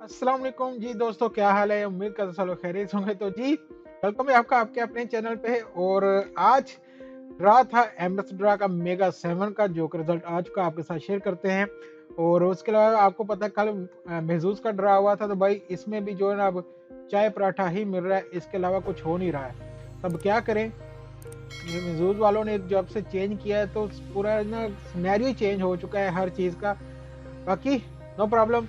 अस्सलाम वालेकुम जी दोस्तों, क्या हाल है? उम्मीद करता हूँ सब लोग खैरियत होंगे। तो जी वेलकम है आपका आपके अपने चैनल पे। और आज रहा था एमएस ड्रा का मेगा 7 का जो कि रिजल्ट आ चुका, आपके साथ शेयर करते हैं। और उसके अलावा आपको पता है कल महजूज का ड्रा हुआ था, तो भाई इसमें भी जो है ना अब चाय पराठा ही मिल रहा है, इसके अलावा कुछ हो नहीं रहा है। तब क्या करें? ये महजूज वालों ने जब से चेंज किया है तो पूरा ना सिनेरियो चेंज हो चुका है हर चीज़ का। बाकी नो प्रॉब्लम।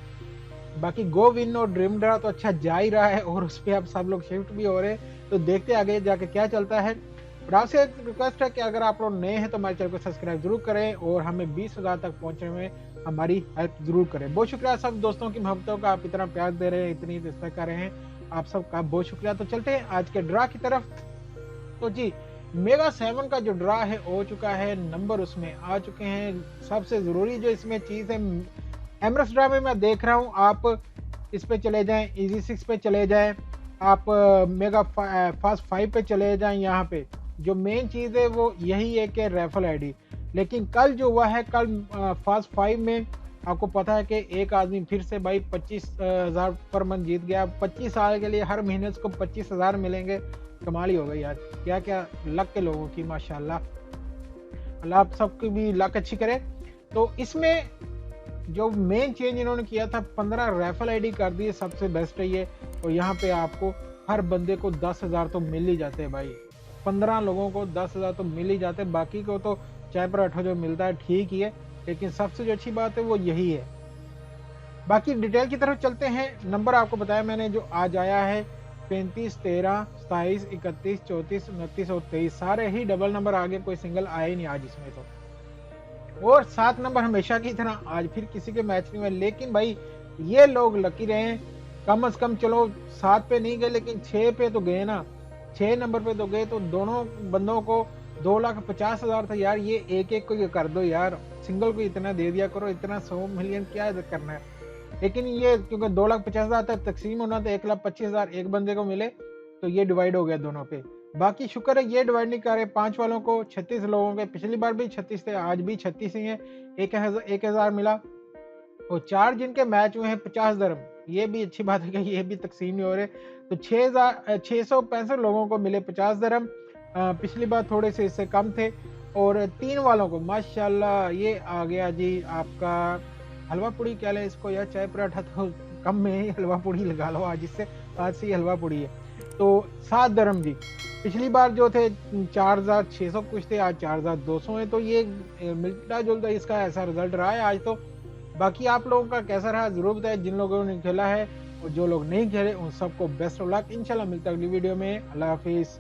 बाकी गो विन और ड्रीम ड्रा तो अच्छा जा ही रहा है और उस पे अब सब लोग शिफ्ट भी हो रहे हैं, तो देखते हैं आगे जाके क्या चलता है। और आपसे एक रिक्वेस्ट है कि अगर आप लोग नए हैं तो हमारे चैनल को सब्सक्राइब जरूर करें और हमें 20,000 तक पहुंचने में हमारी हेल्प जरूर करें। बहुत शुक्रिया सब दोस्तों की मोहब्बतों का, आप इतना प्यार दे रहे हैं, इतनी रिस्पेक्ट कर रहे हैं, आप सबका बहुत शुक्रिया। तो चलते हैं आज के ड्रा की तरफ। तो जी मेगा 7 का जो ड्रा है हो चुका है, नंबर उसमें आ चुके हैं। सबसे जरूरी जो इसमें चीज है, एमरस ड्रा में मैं देख रहा हूँ, आप इस पे चले जाएं, इजी 6 पे चले जाएं, आप मेगा फास्ट 5 पे चले जाएं। यहाँ पे जो मेन चीज़ है वो यही है कि रेफल आईडी। लेकिन कल जो हुआ है, कल फास्ट 5 में आपको पता है कि एक आदमी फिर से भाई 25,000 पर मंथ जीत गया। 25 साल के लिए हर महीने उसको 25,000 मिलेंगे। कमाल ही हो गई यार, क्या क्या लक के लोगों की, माशाल्लाह। अल्लाह आप सबकी भी लक अच्छी करे। तो इसमें जो मेन चेंज इन्होंने किया था, 15 रेफल आईडी कर दिए, सबसे बेस्ट है ये। और यहाँ पे आपको हर बंदे को 10,000 तो मिल ही जाते हैं भाई। 15 लोगों को 10,000 तो मिल ही जाते हैं, बाकी को तो चाय पराठा जो मिलता है ठीक ही है, लेकिन सबसे जो अच्छी बात है वो यही है। बाकी डिटेल की तरफ चलते हैं। नंबर आपको बताया मैंने जो आज आया है, 35, 13, 27, 31, 34, 29 और 23, सारे ही डबल नंबर आगे, कोई सिंगल आया ही नहीं आज इसमें तो। और 7 नंबर हमेशा की तरह आज फिर किसी के मैच नहीं हुए, लेकिन भाई ये लोग लकी रहे। कम से कम चलो 7 पे नहीं गए, लेकिन 6 पे तो गए ना। 6 नंबर पे तो गए, तो दोनों बंदों को 2,50,000 था यार। ये एक एक को ये कर दो यार, सिंगल को इतना दे दिया करो, इतना 100 मिलियन क्या करना है। लेकिन ये क्योंकि 2,50,000 तक तकसीम होना, तो 1,25,000 एक बंदे को मिले, तो ये डिवाइड हो गया दोनों पे। बाकी शुक्र है ये डिवाइड नहीं कर रहे। 5 वालों को 36 लोगों के, पिछली बार भी 36 थे, आज भी 36 ही है। 1,000 मिला। और 4 जिनके मैच हुए हैं 50 दरम, ये भी अच्छी बात है कि ये भी तकसीम नहीं हो रहे। तो 665 लोगों को मिले 50 दरम। पिछली बार थोड़े से इससे कम थे। और 3 वालों को माशाल्लाह ये आ गया जी आपका हलवा पूड़ी, क्या लें इसको यार, चाय पराठा तो कम में ही हलवा पूड़ी लगा लो आज, इससे आज से ही हलवा पूड़ी है। तो 7 दरम जी। पिछली बार जो थे 4,600 कुछ थे, आज 4,200 है। तो ये मिलता जुलता इसका ऐसा रिजल्ट रहा है आज तो। बाकी आप लोगों का कैसा रहा जरूर बताएं, जिन लोगों ने खेला है, और जो लोग नहीं खेले उन सबको बेस्ट ऑफ लक। इंशाल्लाह मिलता है अगली वीडियो में। अल्लाह हाफिज।